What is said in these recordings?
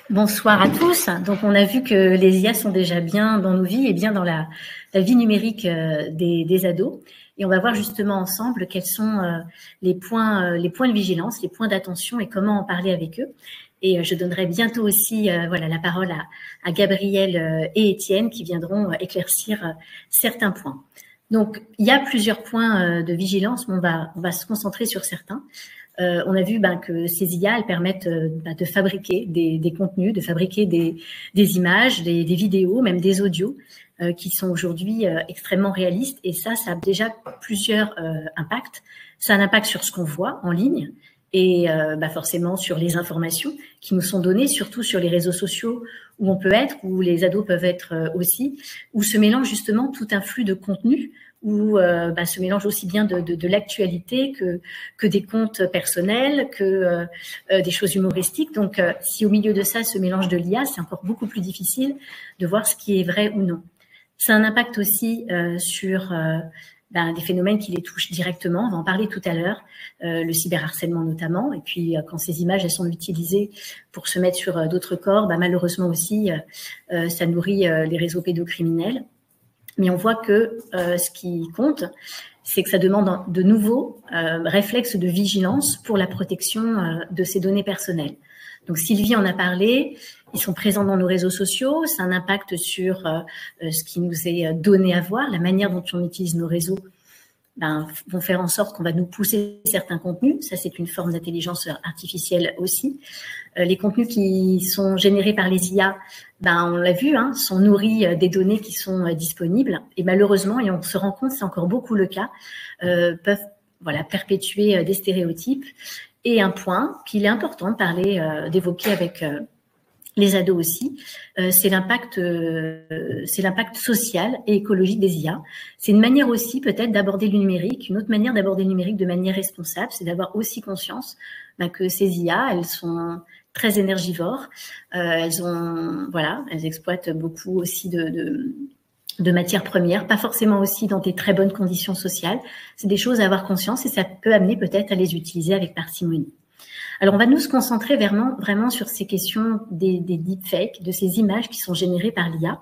Bonsoir à tous. Donc, on a vu que les IA sont déjà bien dans nos vies et bien dans la vie numérique des ados. Et on va voir justement ensemble quels sont les points de vigilance, les points d'attention et comment en parler avec eux. Et je donnerai bientôt aussi la parole à Gabriel et Étienne qui viendront éclaircir certains points. Donc, il y a plusieurs points de vigilance, mais on va se concentrer sur certains. On a vu que ces IA, elles permettent de fabriquer des contenus, de fabriquer des images, des vidéos, même des audios qui sont aujourd'hui extrêmement réalistes. Et ça a déjà plusieurs impacts. Ça a un impact sur ce qu'on voit en ligne et forcément sur les informations qui nous sont données, surtout sur les réseaux sociaux où on peut être, où les ados peuvent être aussi, où se mélange justement tout un flux de contenu, où se mélange aussi bien de l'actualité que des comptes personnels, que des choses humoristiques. Donc, si au milieu de ça se mélange de l'IA, c'est encore beaucoup plus difficile de voir ce qui est vrai ou non. Ça a un impact aussi sur des phénomènes qui les touchent directement. On va en parler tout à l'heure, le cyberharcèlement notamment. Et puis, quand ces images elles sont utilisées pour se mettre sur d'autres corps, malheureusement aussi, ça nourrit les réseaux pédocriminels. Mais on voit que ce qui compte, c'est que ça demande de nouveaux réflexes de vigilance pour la protection de ces données personnelles. Donc Sylvie en a parlé, ils sont présents dans nos réseaux sociaux, ça a un impact sur ce qui nous est donné à voir, la manière dont on utilise nos réseaux vont faire en sorte qu'on va nous pousser certains contenus. Ça, c'est une forme d'intelligence artificielle aussi. Les contenus qui sont générés par les IA, on l'a vu, sont nourris des données qui sont disponibles. Et malheureusement, et on se rend compte, c'est encore beaucoup le cas, peuvent perpétuer des stéréotypes. Et un point qu'il est important de parler, d'évoquer avec les ados aussi, c'est l'impact social et écologique des IA. C'est une manière aussi peut-être d'aborder le numérique, une autre manière d'aborder le numérique de manière responsable, c'est d'avoir aussi conscience que ces IA, elles sont très énergivores, elles exploitent beaucoup aussi de matières premières, pas forcément aussi dans des très bonnes conditions sociales. C'est des choses à avoir conscience et ça peut amener peut-être à les utiliser avec parcimonie. Alors, on va nous se concentrer vraiment sur ces questions des deepfakes, de ces images qui sont générées par l'IA.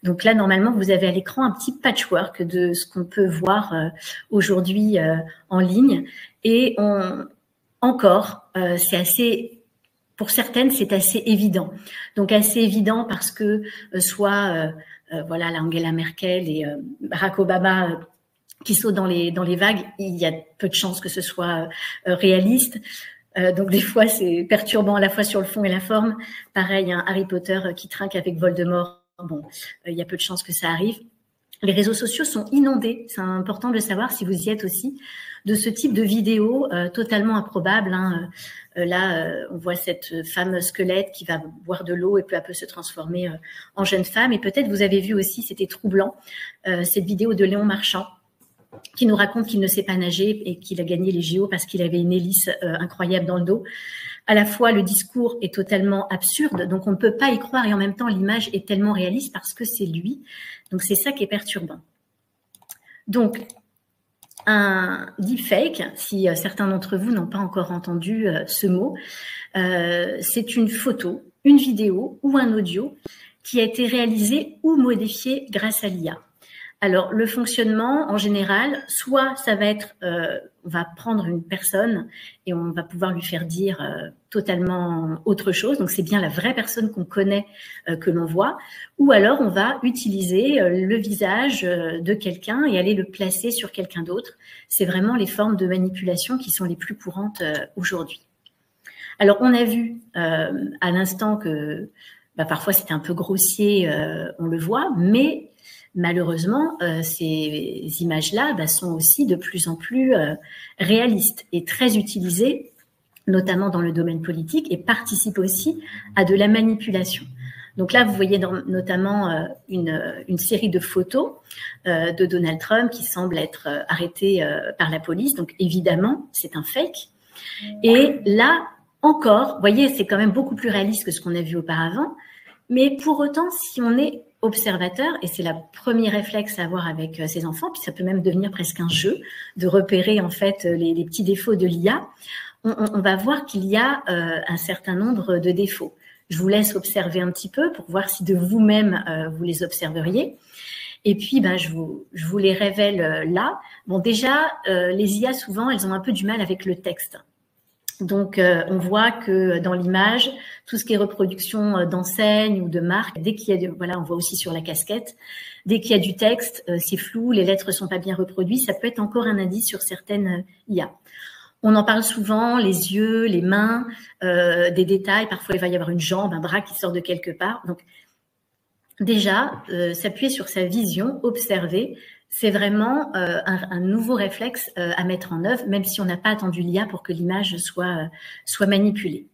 Donc là, normalement, vous avez à l'écran un petit patchwork de ce qu'on peut voir aujourd'hui en ligne. Et c'est assez... Pour certaines, c'est assez évident. Donc, assez évident parce que la Angela Merkel et Barack Obama qui sautent dans les vagues, il y a peu de chances que ce soit réaliste. Donc des fois c'est perturbant à la fois sur le fond et la forme. Pareil, Harry Potter qui trinque avec Voldemort. Il y a peu de chances que ça arrive. Les réseaux sociaux sont inondés. C'est important de le savoir si vous y êtes aussi de ce type de vidéos totalement improbables. Là, on voit cette femme squelette qui va boire de l'eau et peu à peu se transformer en jeune femme. Et peut-être vous avez vu aussi, c'était troublant, cette vidéo de Léon Marchand, qui nous raconte qu'il ne sait pas nager et qu'il a gagné les JO parce qu'il avait une hélice incroyable dans le dos. À la fois, le discours est totalement absurde, donc on ne peut pas y croire, et en même temps, l'image est tellement réaliste parce que c'est lui. Donc, c'est ça qui est perturbant. Donc, un deepfake, si certains d'entre vous n'ont pas encore entendu ce mot, c'est une photo, une vidéo ou un audio qui a été réalisé ou modifié grâce à l'IA. Alors, le fonctionnement, en général, soit ça va être, on va prendre une personne et on va pouvoir lui faire dire totalement autre chose. Donc, c'est bien la vraie personne qu'on connaît que l'on voit. Ou alors, on va utiliser le visage de quelqu'un et aller le placer sur quelqu'un d'autre. C'est vraiment les formes de manipulation qui sont les plus courantes aujourd'hui. Alors, on a vu à l'instant que parfois c'était un peu grossier, on le voit, mais malheureusement, ces images-là sont aussi de plus en plus réalistes et très utilisées, notamment dans le domaine politique, et participent aussi à de la manipulation. Donc là, vous voyez notamment une série de photos de Donald Trump qui semble être arrêté par la police. Donc évidemment, c'est un fake. Et là, encore, vous voyez, c'est quand même beaucoup plus réaliste que ce qu'on a vu auparavant. Mais pour autant, si on est observateur, et c'est le premier réflexe à avoir avec ses enfants, puis ça peut même devenir presque un jeu de repérer en fait les petits défauts de l'IA, on va voir qu'il y a un certain nombre de défauts. Je vous laisse observer un petit peu pour voir si de vous-même vous les observeriez. Et puis, je vous les révèle là. Bon, déjà, les IA, souvent, elles ont un peu du mal avec le texte. Donc, on voit que dans l'image, tout ce qui est reproduction d'enseignes ou de marques, dès qu'il y a, voilà, on voit aussi sur la casquette, dès qu'il y a du texte, c'est flou, les lettres sont pas bien reproduites, ça peut être encore un indice sur certaines IA. On en parle souvent, les yeux, les mains, des détails. Parfois, il va y avoir une jambe, un bras qui sort de quelque part. Donc, déjà, s'appuyer sur sa vision, observer, c'est vraiment un nouveau réflexe à mettre en œuvre, même si on n'a pas attendu l'IA pour que l'image soit manipulée.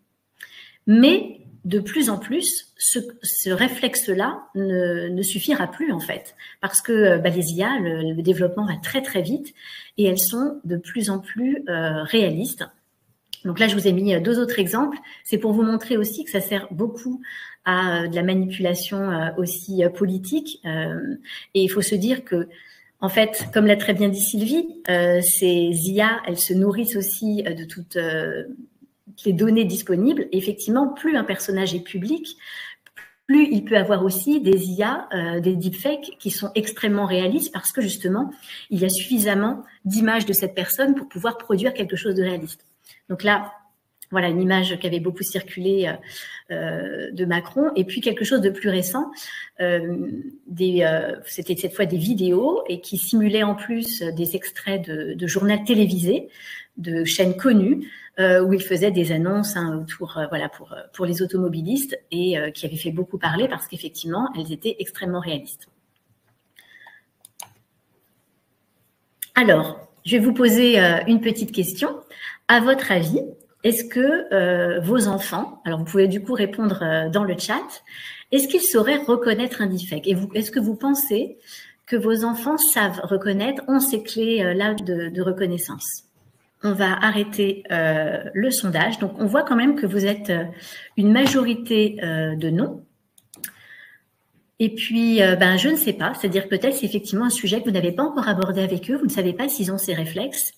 Mais de plus en plus, ce réflexe-là ne suffira plus en fait, parce que les IA, le développement va très très vite et elles sont de plus en plus réalistes. Donc là, je vous ai mis 2 autres exemples. C'est pour vous montrer aussi que ça sert beaucoup à de la manipulation aussi politique. Et il faut se dire que, en fait, comme l'a très bien dit Sylvie, ces IA, elles se nourrissent aussi de toutes les données disponibles. Et effectivement, plus un personnage est public, plus il peut avoir aussi des IA, des deepfakes qui sont extrêmement réalistes parce que justement, il y a suffisamment d'images de cette personne pour pouvoir produire quelque chose de réaliste. Donc là, voilà une image qui avait beaucoup circulé de Macron. Et puis quelque chose de plus récent, c'était cette fois des vidéos et qui simulaient en plus des extraits de journal télévisé, de chaînes connues, où il faisait des annonces autour, voilà, pour les automobilistes et qui avaient fait beaucoup parler parce qu'effectivement, elles étaient extrêmement réalistes. Alors, je vais vous poser une petite question. À votre avis, est-ce que vos enfants, alors vous pouvez du coup répondre dans le chat, est-ce qu'ils sauraient reconnaître un deepfake? Et est-ce que vous pensez que vos enfants savent reconnaître, ont ces clés-là de reconnaissance? On va arrêter le sondage. Donc, on voit quand même que vous êtes une majorité de non. Et puis, je ne sais pas. C'est-à-dire peut-être c'est effectivement un sujet que vous n'avez pas encore abordé avec eux. Vous ne savez pas s'ils ont ces réflexes.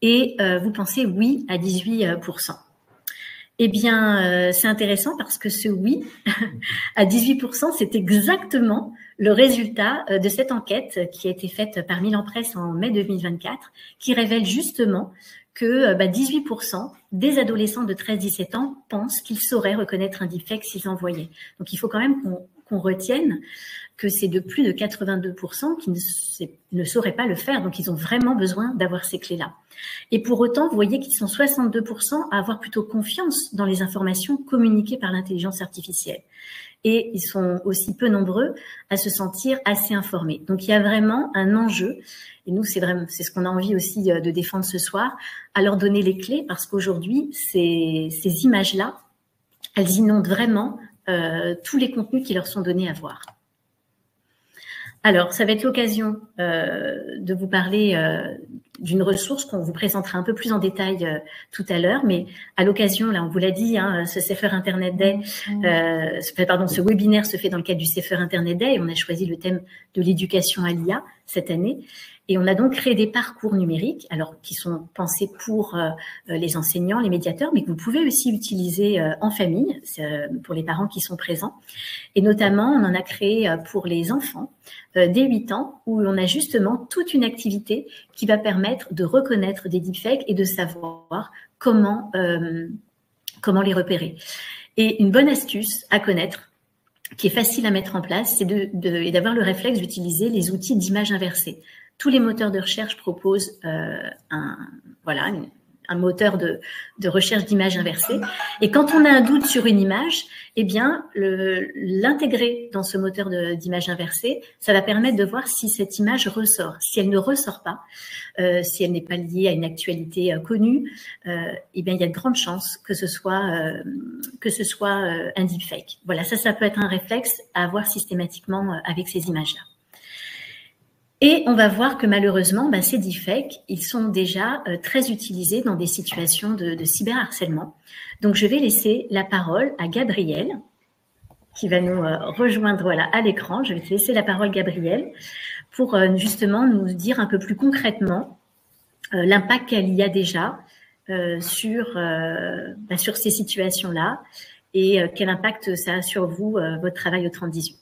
Et vous pensez oui à 18%. Eh bien, c'est intéressant parce que ce oui à 18%, c'est exactement le résultat de cette enquête qui a été faite par Milan Presse en mai 2024, qui révèle justement que 18% des adolescents de 13-17 ans pensent qu'ils sauraient reconnaître un deepfake s'ils en voyaient. Donc, il faut quand même qu'on retienne que c'est de plus de 82% qui ne sauraient pas le faire. Donc, ils ont vraiment besoin d'avoir ces clés-là. Et pour autant, vous voyez qu'ils sont 62% à avoir plutôt confiance dans les informations communiquées par l'intelligence artificielle. Et ils sont aussi peu nombreux à se sentir assez informés. Donc, il y a vraiment un enjeu. Et nous, c'est ce qu'on a envie aussi de défendre ce soir, à leur donner les clés parce qu'aujourd'hui, ces images-là, elles inondent vraiment tous les contenus qui leur sont donnés à voir. Alors, ça va être l'occasion de vous parler d'une ressource qu'on vous présentera un peu plus en détail tout à l'heure, mais à l'occasion, là, on vous l'a dit, ce CFR Internet Day, ce webinaire se fait dans le cadre du CFR Internet Day et on a choisi le thème de l'éducation à l'IA cette année. Et on a donc créé des parcours numériques, alors qui sont pensés pour les enseignants, les médiateurs, mais que vous pouvez aussi utiliser en famille, pour les parents qui sont présents. Et notamment, on en a créé pour les enfants dès 8 ans, où on a justement toute une activité qui va permettre de reconnaître des deepfakes et de savoir comment les repérer. Et une bonne astuce à connaître, qui est facile à mettre en place, c'est d'avoir le réflexe d'utiliser les outils d'image inversée. Tous les moteurs de recherche proposent un moteur de recherche d'image inversée. Et quand on a un doute sur une image, eh bien, l'intégrer dans ce moteur d'image inversée, ça va permettre de voir si cette image ressort. Si elle ne ressort pas, si elle n'est pas liée à une actualité connue, eh bien, il y a de grandes chances que ce soit un deepfake. Voilà, ça peut être un réflexe à avoir systématiquement avec ces images-là. Et on va voir que malheureusement, ces deepfakes, ils sont déjà très utilisés dans des situations de cyberharcèlement. Donc, je vais laisser la parole à Gabrielle, qui va nous rejoindre à l'écran. Je vais te laisser la parole, Gabrielle, pour justement nous dire un peu plus concrètement l'impact qu'elle y a déjà sur ces situations-là et quel impact ça a sur vous, votre travail au 30-18.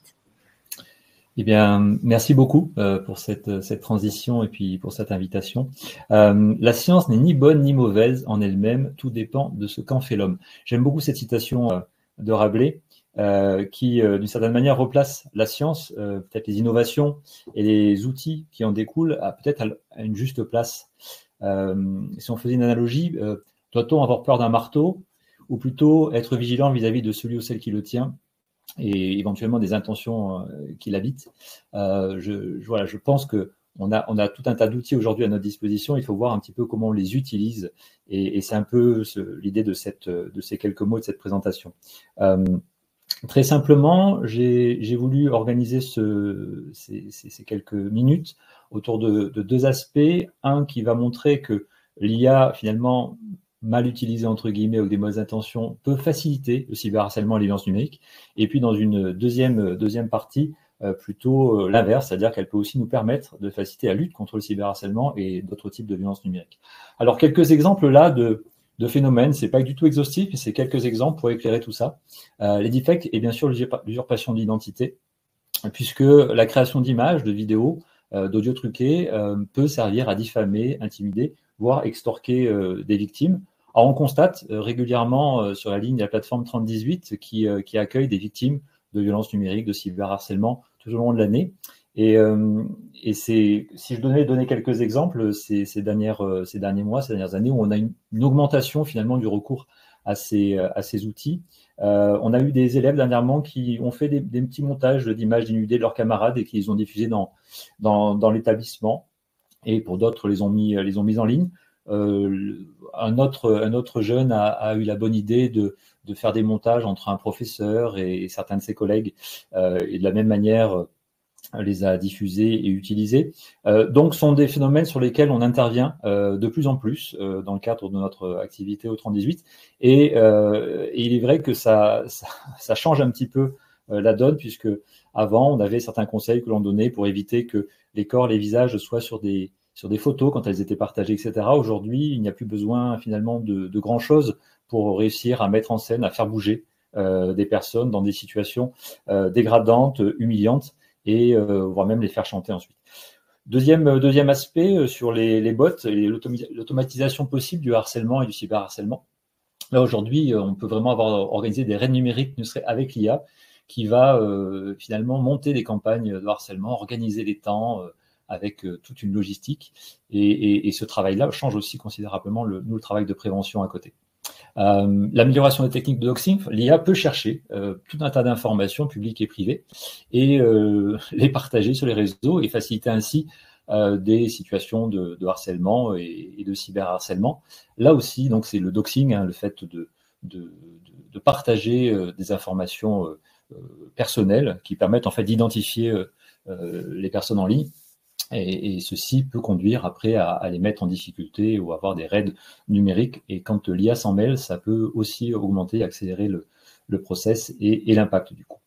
Eh bien, merci beaucoup pour cette transition et puis pour cette invitation. La science n'est ni bonne ni mauvaise en elle-même, tout dépend de ce qu'en fait l'homme. J'aime beaucoup cette citation de Rabelais qui, d'une certaine manière, replace la science, peut-être les innovations et les outils qui en découlent, peut-être à une juste place. Si on faisait une analogie, doit-on avoir peur d'un marteau ou plutôt être vigilant vis-à-vis de celui ou celle qui le tient et éventuellement des intentions qui l'habitent. Je pense que on a tout un tas d'outils aujourd'hui à notre disposition. Il faut voir un petit peu comment on les utilise, et c'est un peu l'idée de ces quelques mots de cette présentation. Très simplement, j'ai voulu organiser ces quelques minutes autour de deux aspects. Un qui va montrer que l'IA, finalement, mal utilisé entre guillemets avec des mauvaises intentions peut faciliter le cyberharcèlement et les violences numériques. Et puis dans une deuxième partie, plutôt l'inverse, c'est-à-dire qu'elle peut aussi nous permettre de faciliter la lutte contre le cyberharcèlement et d'autres types de violences numériques. Alors quelques exemples là de phénomènes, c'est pas du tout exhaustif, mais c'est quelques exemples pour éclairer tout ça. Les deepfakes et bien sûr l'usurpation d'identité, puisque la création d'images, de vidéos, d'audio truqués peut servir à diffamer, intimider, voire extorquer des victimes. Alors, on constate régulièrement sur la ligne de la plateforme 3018 qui accueille des victimes de violences numériques, de cyberharcèlement tout au long de l'année. Et si je devais donner quelques exemples, ces derniers mois, ces dernières années, où on a une augmentation finalement du recours à ces outils. On a eu des élèves dernièrement qui ont fait des petits montages d'images dénudées de leurs camarades et qui les ont diffusés dans l'établissement. Et pour d'autres, les ont mis en ligne. Un autre jeune a eu la bonne idée de faire des montages entre un professeur et certains de ses collègues, et de la même manière les a diffusés et utilisés. Donc, ce sont des phénomènes sur lesquels on intervient de plus en plus dans le cadre de notre activité au 30-18. Et il est vrai que ça change un petit peu la donne, puisque avant, on avait certains conseils que l'on donnait pour éviter que les corps, les visages soient sur des photos quand elles étaient partagées, etc. Aujourd'hui, il n'y a plus besoin finalement de grand-chose pour réussir à mettre en scène, à faire bouger des personnes dans des situations dégradantes, humiliantes, et voire même les faire chanter ensuite. Deuxième aspect sur les bots et l'automatisation possible du harcèlement et du cyberharcèlement. Là, aujourd'hui, on peut vraiment organisé des raids numériques, ne serait avec l'IA, qui va finalement monter des campagnes de harcèlement, organiser les temps avec toute une logistique. Et ce travail-là change aussi considérablement le travail de prévention à côté. L'amélioration des techniques de doxing, l'IA peut chercher tout un tas d'informations publiques et privées et les partager sur les réseaux et faciliter ainsi des situations de harcèlement et de cyberharcèlement. Là aussi, donc c'est le doxing, le fait de partager des informations personnelles qui permettent en fait d'identifier les personnes en ligne. Et ceci peut conduire après à les mettre en difficulté ou à avoir des raids numériques. Et quand l'IA s'en mêle, ça peut aussi augmenter, accélérer le process et l'impact du coup.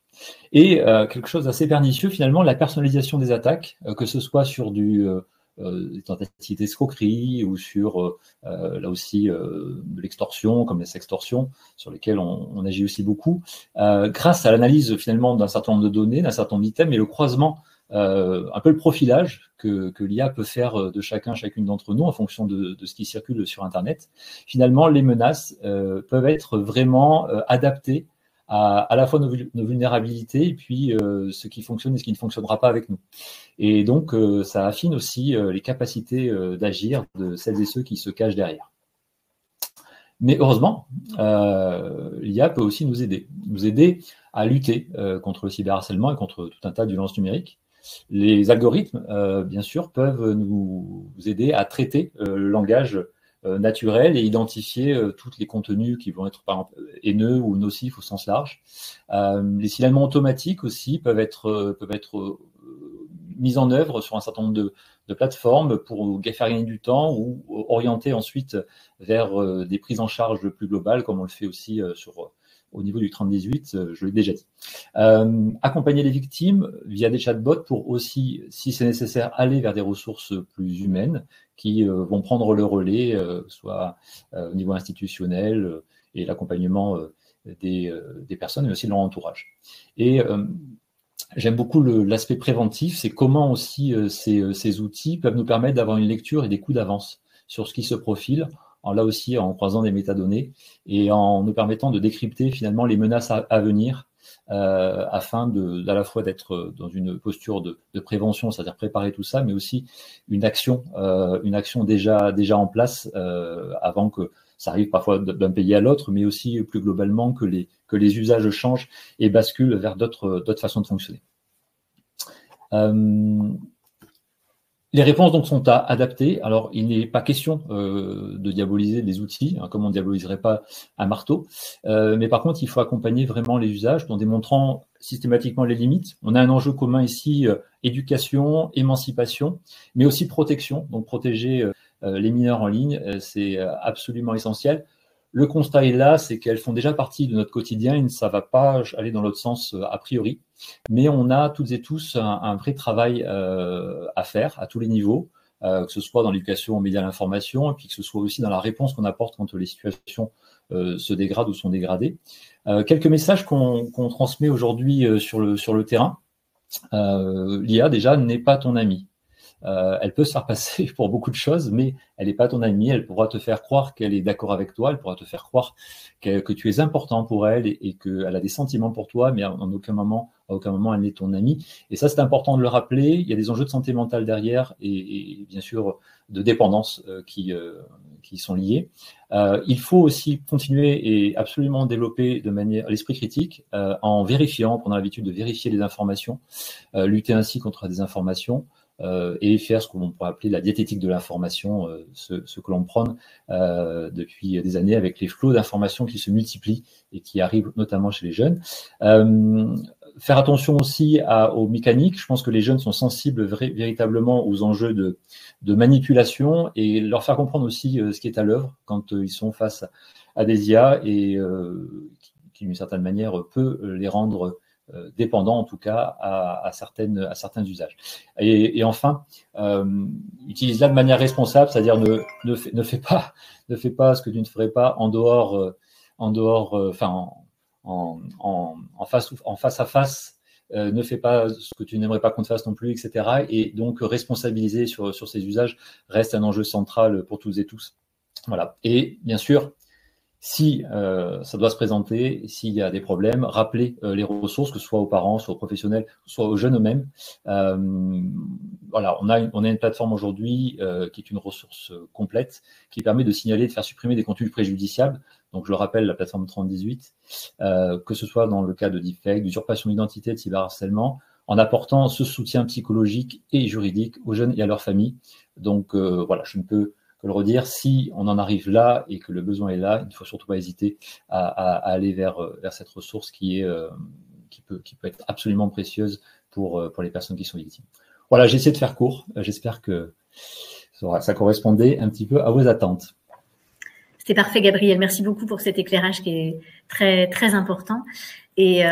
Et quelque chose d'assez pernicieux finalement, la personnalisation des attaques, que ce soit sur des tentatives d'escroquerie ou sur là aussi de l'extorsion comme la sextorsion, sur lesquelles on agit aussi beaucoup, grâce à l'analyse finalement d'un certain nombre de données, d'un certain nombre d'items et le croisement, un peu le profilage que l'IA peut faire de chacune d'entre nous en fonction de ce qui circule sur Internet. Finalement, les menaces peuvent être vraiment adaptées à la fois nos vulnérabilités et puis ce qui fonctionne et ce qui ne fonctionnera pas avec nous. Et donc, ça affine aussi les capacités d'agir de celles et ceux qui se cachent derrière. Mais heureusement, l'IA peut aussi nous aider à lutter contre le cyberharcèlement et contre tout un tas de violences numériques. Les algorithmes, bien sûr, peuvent nous aider à traiter le langage naturel et identifier tous les contenus qui vont être, par exemple, haineux ou nocifs au sens large. Les signalements automatiques aussi peuvent être mis en œuvre sur un certain nombre de plateformes pour faire gagner du temps ou orienter ensuite vers des prises en charge plus globales, comme on le fait aussi au niveau du 30-18, je l'ai déjà dit. Accompagner les victimes via des chatbots pour aussi, si c'est nécessaire, aller vers des ressources plus humaines qui vont prendre le relais, soit au niveau institutionnel et l'accompagnement des personnes, mais aussi de leur entourage. Et j'aime beaucoup l'aspect préventif, c'est comment aussi ces outils peuvent nous permettre d'avoir une lecture et des coups d'avance sur ce qui se profile, là aussi en croisant des métadonnées et en nous permettant de décrypter finalement les menaces à venir, afin à la fois d'être dans une posture de prévention, c'est-à-dire préparer tout ça, mais aussi une action déjà en place avant que ça arrive parfois d'un pays à l'autre, mais aussi plus globalement que les usages changent et basculent vers d'autres façons de fonctionner. Les réponses donc sont à adapter. Alors, il n'est pas question de diaboliser les outils, comme on ne diaboliserait pas un marteau, mais par contre, il faut accompagner vraiment les usages en démontrant systématiquement les limites. On a un enjeu commun ici, éducation, émancipation, mais aussi protection. Donc, protéger les mineurs en ligne, c'est absolument essentiel. Le constat est là, c'est qu'elles font déjà partie de notre quotidien et ça ne va pas aller dans l'autre sens a priori. Mais on a toutes et tous un vrai travail à faire à tous les niveaux, que ce soit dans l'éducation aux médias à l'information et puis que ce soit aussi dans la réponse qu'on apporte quand les situations se dégradent ou sont dégradées. Quelques messages qu'on transmet aujourd'hui sur le terrain. L'IA déjà n'est pas ton ami. Elle peut se faire passer pour beaucoup de choses, mais elle n'est pas ton amie. Elle pourra te faire croire qu'elle est d'accord avec toi. Elle pourra te faire croire que tu es important pour elle et qu'elle a des sentiments pour toi, mais en aucun moment, elle n'est ton amie. Et ça, c'est important de le rappeler. Il y a des enjeux de santé mentale derrière et bien sûr de dépendance qui sont liés. Il faut aussi continuer et absolument développer de manière l'esprit critique en vérifiant, prenant l'habitude de vérifier les informations, lutter ainsi contre la désinformation. Et faire ce qu'on pourrait appeler la diététique de l'information, ce que l'on prône depuis des années avec les flots d'informations qui se multiplient et qui arrivent notamment chez les jeunes. Faire attention aussi aux mécaniques. Je pense que les jeunes sont sensibles véritablement aux enjeux de manipulation et leur faire comprendre aussi ce qui est à l'œuvre quand ils sont face à des IA et qui d'une certaine manière peut les rendre dépendants en tout cas à certains usages. Et enfin, utilise-la de manière responsable, c'est-à-dire ne fais pas ce que tu ne ferais pas en face à face. Ne fais pas ce que tu n'aimerais pas qu'on te fasse non plus, etc. Et donc responsabiliser sur ces usages reste un enjeu central pour toutes et tous. Voilà. Et bien sûr, si ça doit se présenter, s'il y a des problèmes, rappeler les ressources, que ce soit aux parents, soit aux professionnels, soit aux jeunes eux-mêmes. Voilà, on a une plateforme aujourd'hui qui est une ressource complète, qui permet de signaler, de faire supprimer des contenus préjudiciables. Donc, je le rappelle, la plateforme 3018, que ce soit dans le cas de deepfake, d'usurpation d'identité, de cyberharcèlement, en apportant ce soutien psychologique et juridique aux jeunes et à leurs familles. Donc, voilà, je ne peux que le redire, si on en arrive là et que le besoin est là, il ne faut surtout pas hésiter à aller vers cette ressource qui peut être absolument précieuse pour les personnes qui sont victimes. Voilà, j'ai essayé de faire court. J'espère que ça correspondait un petit peu à vos attentes. C'était parfait, Gabriel. Merci beaucoup pour cet éclairage qui est très, très important. Et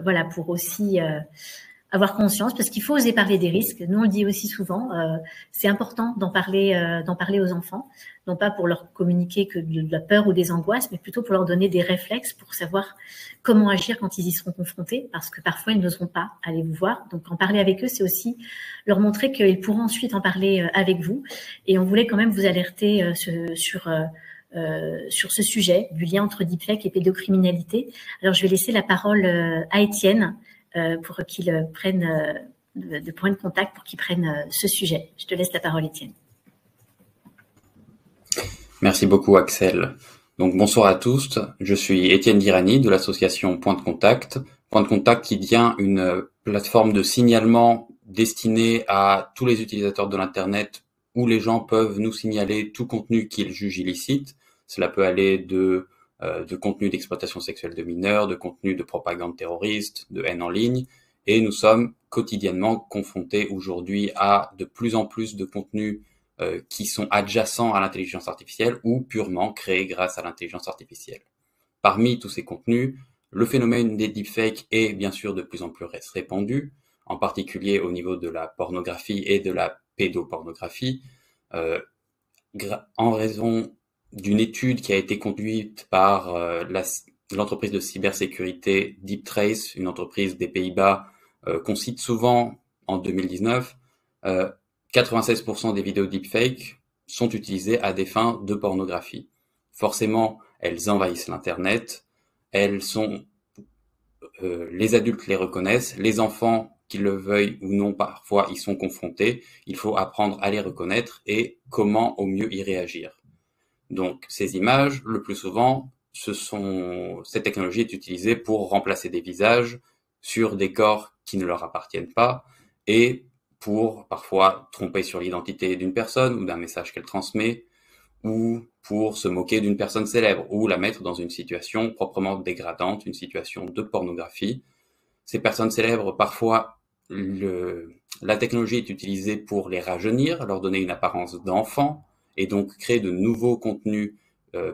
voilà, pour aussi avoir conscience, parce qu'il faut oser parler des risques. Nous, on le dit aussi souvent, c'est important d'en parler aux enfants, non pas pour leur communiquer que de la peur ou des angoisses, mais plutôt pour leur donner des réflexes pour savoir comment agir quand ils y seront confrontés, parce que parfois, ils n'oseront pas aller vous voir. Donc, en parler avec eux, c'est aussi leur montrer qu'ils pourront ensuite en parler avec vous. Et on voulait quand même vous alerter sur ce sujet du lien entre deepfake et pédocriminalité. Alors, je vais laisser la parole à Étienne pour qu'il prenne de points de contact pour qu'il prenne ce sujet. Je te laisse la parole, Étienne. Merci beaucoup, Axel. Donc, bonsoir à tous. Je suis Étienne Dirani de l'association Point de Contact. Point de Contact qui devient une plateforme de signalement destinée à tous les utilisateurs de l'Internet où les gens peuvent nous signaler tout contenu qu'ils jugent illicite. Cela peut aller de contenu d'exploitation sexuelle de mineurs, de contenu de propagande terroriste, de haine en ligne. Et nous sommes quotidiennement confrontés aujourd'hui à de plus en plus de contenus qui sont adjacents à l'intelligence artificielle ou purement créés grâce à l'intelligence artificielle. Parmi tous ces contenus, le phénomène des deepfakes est bien sûr de plus en plus répandu, en particulier au niveau de la pornographie et de la pédopornographie, en raison d'une étude qui a été conduite par l'entreprise de cybersécurité DeepTrace, une entreprise des Pays-Bas qu'on cite souvent en 2019, 96% des vidéos deepfake sont utilisées à des fins de pornographie. Forcément, elles envahissent l'Internet, elles sont, les adultes les reconnaissent, les enfants, qu'ils le veuillent ou non, parfois y sont confrontés. Il faut apprendre à les reconnaître et comment au mieux y réagir. Donc, ces images, le plus souvent, cette technologie est utilisée pour remplacer des visages sur des corps qui ne leur appartiennent pas et pour parfois tromper sur l'identité d'une personne ou d'un message qu'elle transmet, ou pour se moquer d'une personne célèbre ou la mettre dans une situation proprement dégradante, une situation de pornographie. Ces personnes célèbres, parfois, la technologie est utilisée pour les rajeunir, leur donner une apparence d'enfant et donc créer de nouveaux contenus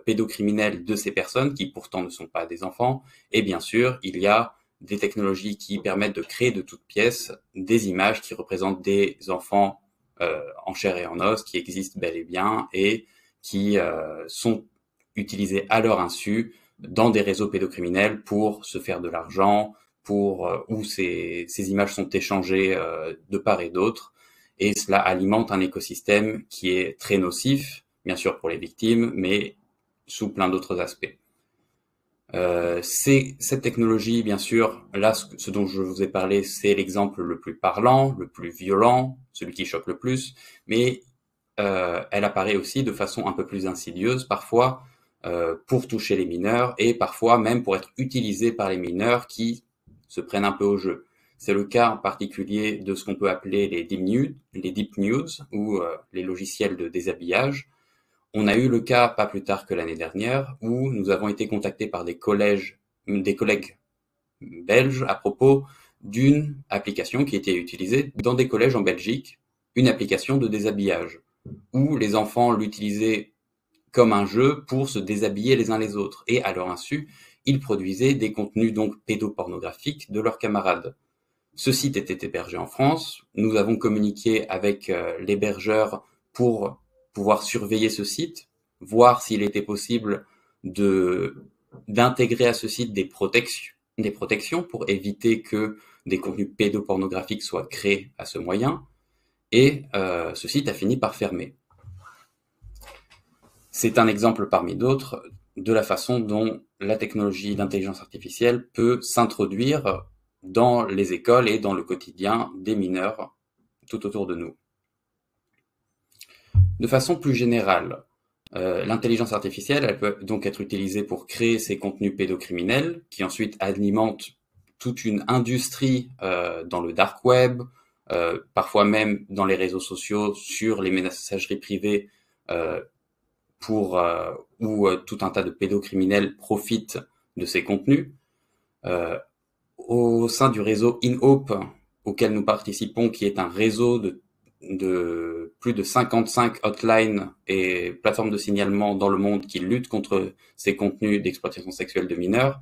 pédocriminels de ces personnes qui pourtant ne sont pas des enfants. Et bien sûr, il y a des technologies qui permettent de créer de toutes pièces des images qui représentent des enfants en chair et en os, qui existent bel et bien et qui sont utilisés à leur insu dans des réseaux pédocriminels pour se faire de l'argent, où ces images sont échangées de part et d'autre. Et cela alimente un écosystème qui est très nocif, bien sûr pour les victimes, mais sous plein d'autres aspects. Cette technologie, bien sûr, là, ce dont je vous ai parlé, c'est l'exemple le plus parlant, le plus violent, celui qui choque le plus, mais elle apparaît aussi de façon un peu plus insidieuse, parfois pour toucher les mineurs, et parfois même pour être utilisée par les mineurs qui se prennent un peu au jeu. C'est le cas en particulier de ce qu'on peut appeler les deep nudes, ou les logiciels de déshabillage. On a eu le cas pas plus tard que l'année dernière où nous avons été contactés par des collègues belges à propos d'une application qui était utilisée dans des collèges en Belgique, une application de déshabillage, où les enfants l'utilisaient comme un jeu pour se déshabiller les uns les autres. Et à leur insu, ils produisaient des contenus donc pédopornographiques de leurs camarades. Ce site était hébergé en France. Nous avons communiqué avec l'hébergeur pour pouvoir surveiller ce site, voir s'il était possible d'intégrer à ce site des protections pour éviter que des contenus pédopornographiques soient créés à ce moyen. Et ce site a fini par fermer. C'est un exemple parmi d'autres de la façon dont la technologie d'intelligence artificielle peut s'introduire dans les écoles et dans le quotidien des mineurs tout autour de nous. De façon plus générale, l'intelligence artificielle, elle peut donc être utilisée pour créer ces contenus pédocriminels qui ensuite alimentent toute une industrie dans le dark web, parfois même dans les réseaux sociaux, sur les messageries privées, où tout un tas de pédocriminels profitent de ces contenus. Au sein du réseau InHope, auquel nous participons, qui est un réseau de plus de 55 hotlines et plateformes de signalement dans le monde qui luttent contre ces contenus d'exploitation sexuelle de mineurs,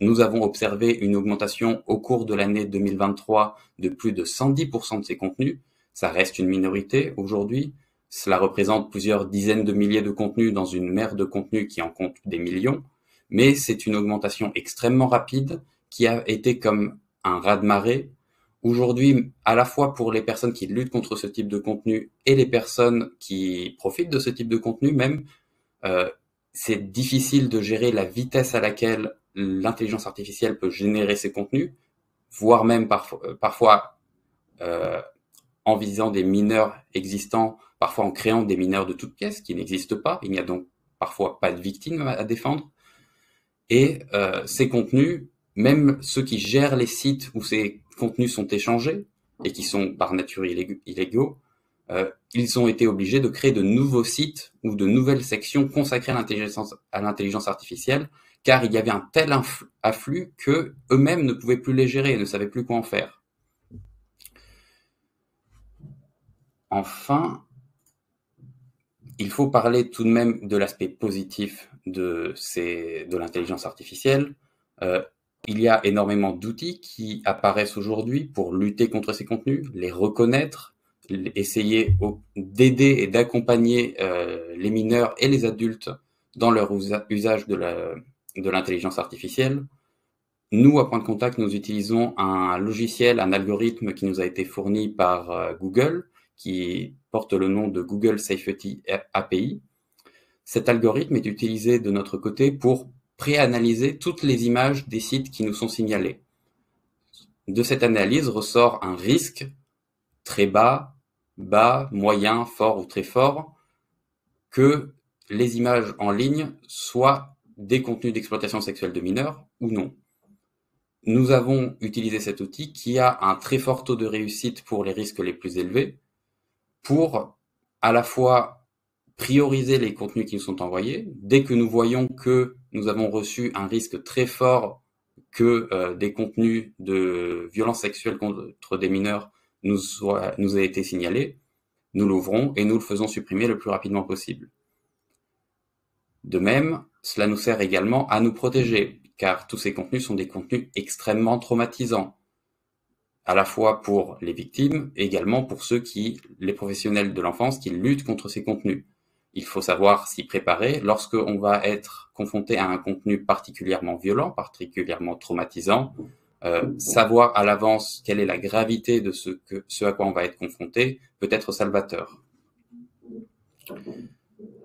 nous avons observé une augmentation au cours de l'année 2023 de plus de 110% de ces contenus. Ça reste une minorité aujourd'hui. Cela représente plusieurs dizaines de milliers de contenus dans une mer de contenus qui en compte des millions. Mais c'est une augmentation extrêmement rapide qui a été comme un raz-de-marée. Aujourd'hui, à la fois pour les personnes qui luttent contre ce type de contenu et les personnes qui profitent de ce type de contenu même, c'est difficile de gérer la vitesse à laquelle l'intelligence artificielle peut générer ces contenus, voire même parfois en visant des mineurs existants, parfois en créant des mineurs de toutes pièces qui n'existent pas. Il n'y a donc parfois pas de victimes à défendre. Et ces contenus, même ceux qui gèrent les sites où ces contenus sont échangés et qui sont par nature illégaux, ils ont été obligés de créer de nouveaux sites ou de nouvelles sections consacrées à l'intelligence artificielle, car il y avait un tel afflux que eux-mêmes ne pouvaient plus les gérer et ne savaient plus quoi en faire. Enfin, il faut parler tout de même de l'aspect positif de l'intelligence artificielle. Il y a énormément d'outils qui apparaissent aujourd'hui pour lutter contre ces contenus, les reconnaître, essayer d'aider et d'accompagner les mineurs et les adultes dans leur usage de l'intelligence artificielle. Nous, à Point de Contact, nous utilisons un logiciel, un algorithme qui nous a été fourni par Google, qui porte le nom de Google Safety API. Cet algorithme est utilisé de notre côté pour préanalyser toutes les images des sites qui nous sont signalés. De cette analyse ressort un risque très bas, moyen, fort ou très fort, que les images en ligne soient des contenus d'exploitation sexuelle de mineurs ou non. Nous avons utilisé cet outil qui a un très fort taux de réussite pour les risques les plus élevés, pour à la fois prioriser les contenus qui nous sont envoyés. Dès que nous voyons que nous avons reçu un risque très fort que des contenus de violence sexuelle contre des mineurs nous a été signalé, nous l'ouvrons et nous le faisons supprimer le plus rapidement possible. De même, cela nous sert également à nous protéger, car tous ces contenus sont des contenus extrêmement traumatisants, à la fois pour les victimes et également pour les professionnels de l'enfance qui luttent contre ces contenus. Il faut savoir s'y préparer lorsqu'on va être confronté à un contenu particulièrement violent, particulièrement traumatisant, savoir à l'avance quelle est la gravité de ce à quoi on va être confronté peut être salvateur.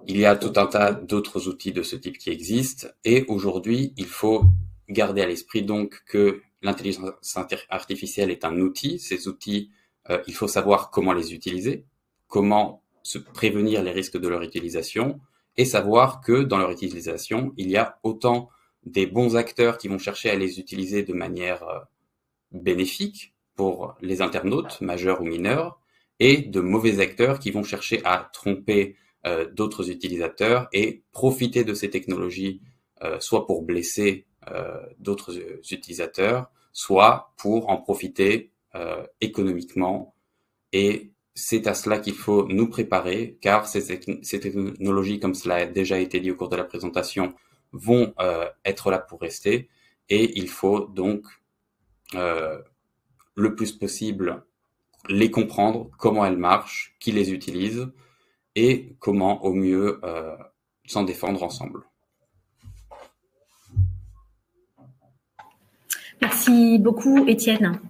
Il y a tout un tas d'autres outils de ce type qui existent et aujourd'hui, il faut garder à l'esprit donc que l'intelligence artificielle est un outil. Ces outils, il faut savoir comment les utiliser, comment se prévenir les risques de leur utilisation et savoir que dans leur utilisation, il y a autant des bons acteurs qui vont chercher à les utiliser de manière bénéfique pour les internautes, majeurs ou mineurs, et de mauvais acteurs qui vont chercher à tromper d'autres utilisateurs et profiter de ces technologies, soit pour blesser d'autres utilisateurs, soit pour en profiter économiquement. Et c'est à cela qu'il faut nous préparer, car ces technologies, comme cela a déjà été dit au cours de la présentation, vont être là pour rester. Et il faut donc le plus possible les comprendre, comment elles marchent, qui les utilise, et comment au mieux s'en défendre ensemble. Merci beaucoup, Étienne.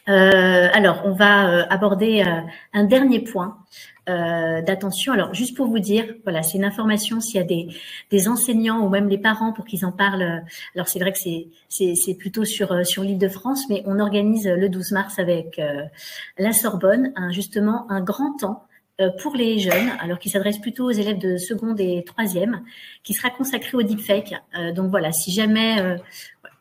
Alors, on va aborder un dernier point d'attention. Alors, juste pour vous dire, voilà, c'est une information s'il y a des enseignants ou même les parents pour qu'ils en parlent. Alors, c'est vrai que c'est plutôt sur l'Île-de-France, mais on organise le 12 mars avec la Sorbonne justement un grand temps pour les jeunes, alors qui s'adresse plutôt aux élèves de seconde et troisième, qui sera consacré au deepfake. Donc voilà, si jamais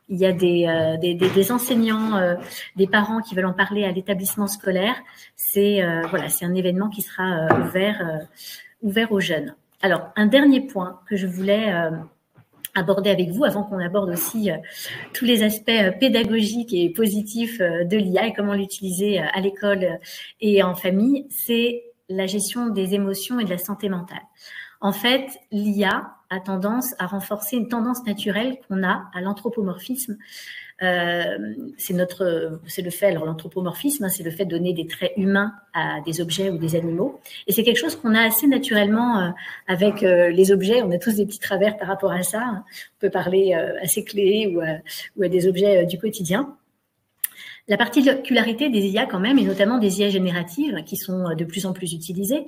il y a des enseignants, des parents qui veulent en parler à l'établissement scolaire, c'est un événement qui sera ouvert aux jeunes. Alors, un dernier point que je voulais aborder avec vous, avant qu'on aborde aussi tous les aspects pédagogiques et positifs de l'IA et comment l'utiliser à l'école et en famille, c'est la gestion des émotions et de la santé mentale. En fait, l'IA a tendance à renforcer une tendance naturelle qu'on a à l'anthropomorphisme. C'est le fait, alors l'anthropomorphisme, c'est le fait de donner des traits humains à des objets ou des animaux. Et c'est quelque chose qu'on a assez naturellement avec les objets. On a tous des petits travers par rapport à ça. On peut parler à ses clés ou à des objets du quotidien. La particularité des IA quand même, et notamment des IA génératives qui sont de plus en plus utilisées,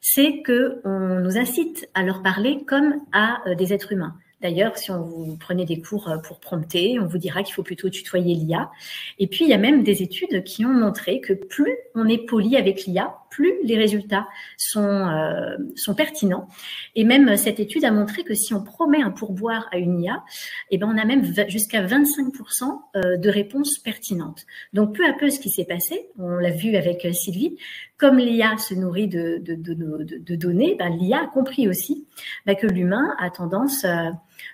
c'est qu'on nous incite à leur parler comme à des êtres humains. D'ailleurs, si vous prenez des cours pour prompter, on vous dira qu'il faut plutôt tutoyer l'IA. Et puis, il y a même des études qui ont montré que plus on est poli avec l'IA, plus les résultats sont pertinents. Et même cette étude a montré que si on promet un pourboire à une IA, eh ben on a même jusqu'à 25% de réponses pertinentes. Donc, peu à peu, ce qui s'est passé, on l'a vu avec Sylvie, comme l'IA se nourrit de données, ben, l'IA a compris aussi que l'humain a tendance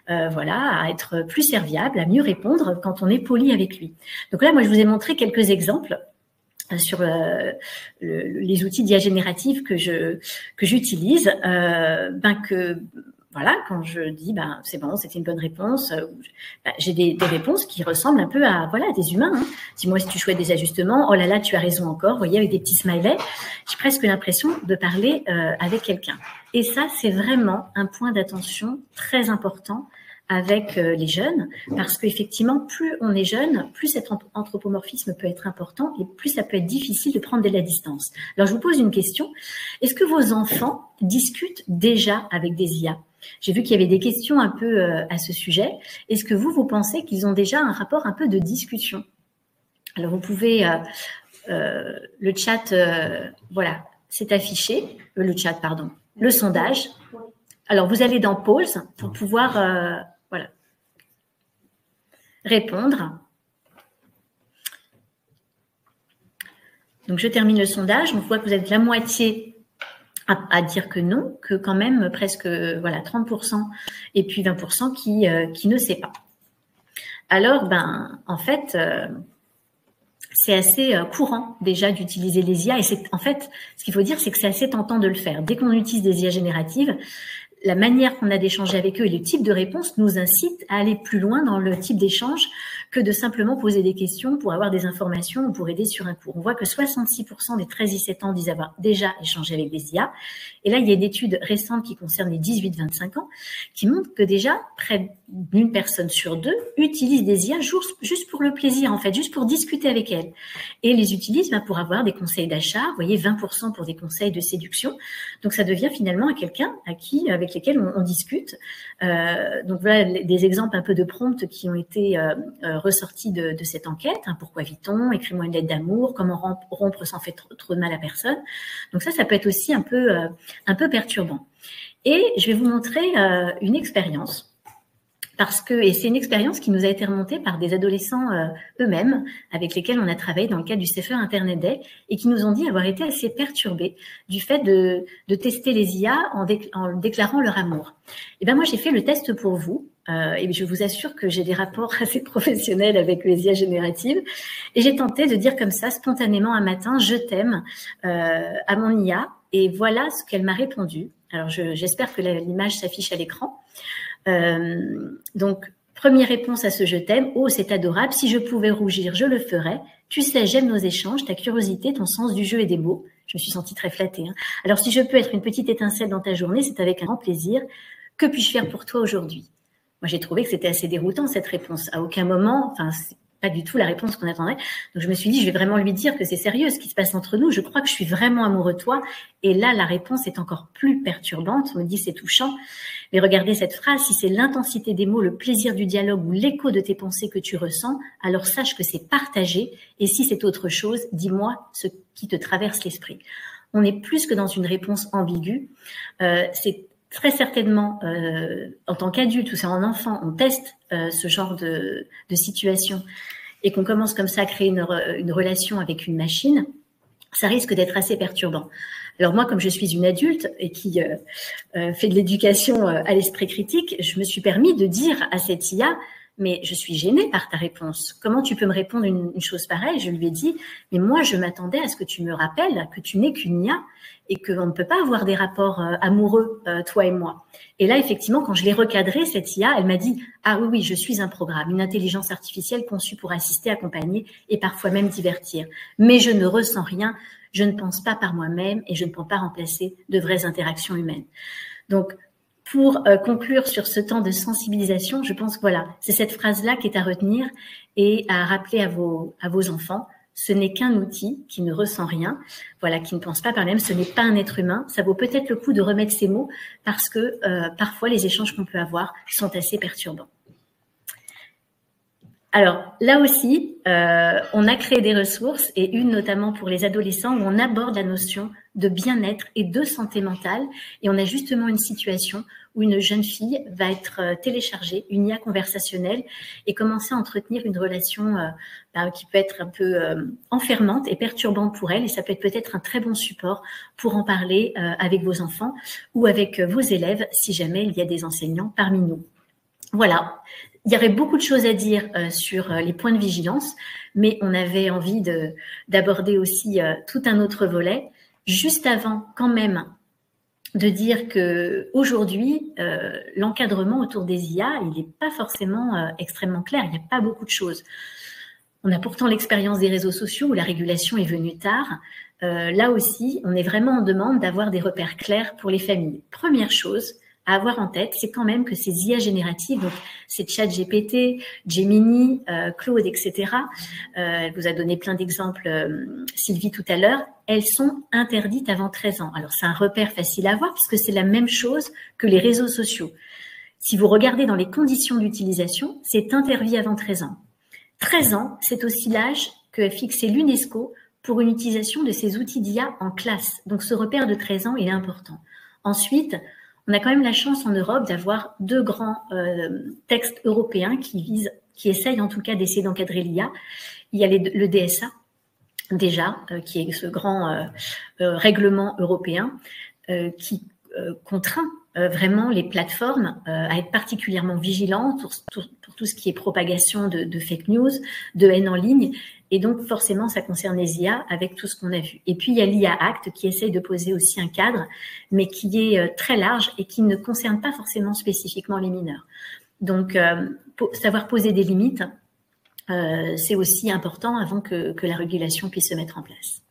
à être plus serviable, à mieux répondre quand on est poli avec lui. Donc là, moi, je vous ai montré quelques exemples sur les outils d'IA générative que j'utilise, quand je dis c'est bon, c'était une bonne réponse, j'ai des réponses qui ressemblent un peu à des humains. Hein. Dis-moi si tu souhaites des ajustements. Oh là là, tu as raison encore. Vous voyez, avec des petits smileys, j'ai presque l'impression de parler avec quelqu'un. Et ça, c'est vraiment un point d'attention très important avec les jeunes, parce qu'effectivement, plus on est jeune, plus cet anthropomorphisme peut être important et plus ça peut être difficile de prendre de la distance. Alors, je vous pose une question. Est-ce que vos enfants discutent déjà avec des IA? J'ai vu qu'il y avait des questions un peu à ce sujet. Est-ce que vous pensez qu'ils ont déjà un rapport un peu de discussion? Alors, vous pouvez... le chat, voilà, c'est affiché. Le chat, pardon. Le sondage. Alors, vous allez dans pause pour pouvoir voilà, répondre. Donc, je termine le sondage. On voit que vous êtes la moitié à dire que non, que quand même presque voilà 30% et puis 20% qui ne sait pas. Alors, en fait, c'est assez courant déjà d'utiliser les IA et c'est en fait, ce qu'il faut dire, c'est que c'est assez tentant de le faire. Dès qu'on utilise des IA génératives, la manière qu'on a d'échanger avec eux et le type de réponse nous incite à aller plus loin dans le type d'échange que de simplement poser des questions pour avoir des informations ou pour aider sur un cours. On voit que 66% des 13-17 ans disent avoir déjà échangé avec des IA. Et là, il y a une étude récente qui concerne les 18-25 ans qui montre que déjà près d'une personne sur deux utilise des IA juste pour le plaisir, en fait, juste pour discuter avec elle. Et les utilise pour avoir des conseils d'achat, vous voyez, 20% pour des conseils de séduction. Donc, ça devient finalement quelqu'un avec lesquels on discute. Donc, voilà des exemples un peu de prompts qui ont été ressortis de cette enquête. Pourquoi vit-on? Écris-moi une lettre d'amour. Comment rompre sans faire trop de mal à personne? Donc, ça peut être aussi un peu perturbant. Et je vais vous montrer une expérience. Et c'est une expérience qui nous a été remontée par des adolescents eux-mêmes, avec lesquels on a travaillé dans le cadre du Safer Internet Day, et qui nous ont dit avoir été assez perturbés du fait de tester les IA en déclarant leur amour. Et ben moi, j'ai fait le test pour vous, et je vous assure que j'ai des rapports assez professionnels avec les IA génératives, et j'ai tenté de dire comme ça, spontanément un matin, je t'aime à mon IA, et voilà ce qu'elle m'a répondu. Alors, j'espère que l'image s'affiche à l'écran. Donc, première réponse à ce je t'aime. Oh, c'est adorable. Si je pouvais rougir, je le ferais. Tu sais, j'aime nos échanges, ta curiosité, ton sens du jeu et des mots. Je me suis sentie très flattée. Alors, si je peux être une petite étincelle dans ta journée, c'est avec un grand plaisir. Que puis-je faire pour toi aujourd'hui? Moi, j'ai trouvé que c'était assez déroutant, cette réponse. À aucun moment, c'est pas du tout la réponse qu'on attendrait. Donc, je me suis dit, je vais vraiment lui dire que c'est sérieux ce qui se passe entre nous. Je crois que je suis vraiment amoureux de toi. Et là, la réponse est encore plus perturbante. On me dit, c'est touchant. Mais regardez cette phrase, si c'est l'intensité des mots, le plaisir du dialogue ou l'écho de tes pensées que tu ressens, alors sache que c'est partagé. Et si c'est autre chose, dis-moi ce qui te traverse l'esprit. On est plus que dans une réponse ambiguë. C'est très certainement, en tant qu'adulte ou c'est en enfant, on teste ce genre de situation et qu'on commence comme ça à créer une relation avec une machine, ça risque d'être assez perturbant. Alors moi, comme je suis une adulte et qui fait de l'éducation à l'esprit critique, je me suis permis de dire à cette IA, mais je suis gênée par ta réponse. Comment tu peux me répondre une chose pareille? Je lui ai dit, mais moi, je m'attendais à ce que tu me rappelles que tu n'es qu'une IA et qu'on ne peut pas avoir des rapports amoureux, toi et moi. Et là, effectivement, quand je l'ai recadrée, cette IA, elle m'a dit, ah oui, je suis un programme, une intelligence artificielle conçue pour assister, accompagner et parfois même divertir. Mais je ne ressens rien, je ne pense pas par moi-même et je ne peux pas remplacer de vraies interactions humaines. Donc, pour conclure sur ce temps de sensibilisation, je pense que voilà, c'est cette phrase-là qui est à retenir et à rappeler à vos enfants. Ce n'est qu'un outil qui ne ressent rien, voilà, qui ne pense pas par lui-même. Ce n'est pas un être humain. Ça vaut peut-être le coup de remettre ces mots parce que parfois les échanges qu'on peut avoir sont assez perturbants. Alors là aussi, on a créé des ressources et une notamment pour les adolescents où on aborde la notion de bien-être et de santé mentale. Et on a justement une situation où une jeune fille va être téléchargée, une IA conversationnelle, et commencer à entretenir une relation qui peut être un peu enfermante et perturbante pour elle. Et ça peut être peut-être un très bon support pour en parler avec vos enfants ou avec vos élèves si jamais il y a des enseignants parmi nous. Voilà. Il y aurait beaucoup de choses à dire sur les points de vigilance, mais on avait envie d'aborder aussi tout un autre volet. Juste avant, quand même, de dire que aujourd'hui, l'encadrement autour des IA, il n'est pas forcément extrêmement clair. Il n'y a pas beaucoup de choses. On a pourtant l'expérience des réseaux sociaux où la régulation est venue tard. Là aussi, on est vraiment en demande d'avoir des repères clairs pour les familles. Première chose, à avoir en tête, c'est quand même que ces IA génératives, donc ces ChatGPT, Gemini, Claude, etc., elle vous a donné plein d'exemples, Sylvie, tout à l'heure, elles sont interdites avant 13 ans. Alors, c'est un repère facile à voir puisque c'est la même chose que les réseaux sociaux. Si vous regardez dans les conditions d'utilisation, c'est interdit avant 13 ans. 13 ans, c'est aussi l'âge que a fixé l'UNESCO pour une utilisation de ces outils d'IA en classe. Donc, ce repère de 13 ans, il est important. Ensuite, on a quand même la chance en Europe d'avoir 2 grands textes européens qui essayent en tout cas d'essayer d'encadrer l'IA. Il y a le DSA, déjà, qui est ce grand règlement européen qui contraint vraiment les plateformes à être particulièrement vigilantes pour tout ce qui est propagation de fake news, de haine en ligne. Et donc, forcément, ça concerne les IA avec tout ce qu'on a vu. Et puis, il y a l'IA Act qui essaye de poser aussi un cadre, mais qui est très large et qui ne concerne pas forcément spécifiquement les mineurs. Donc, savoir poser des limites, c'est aussi important avant que la régulation puisse se mettre en place.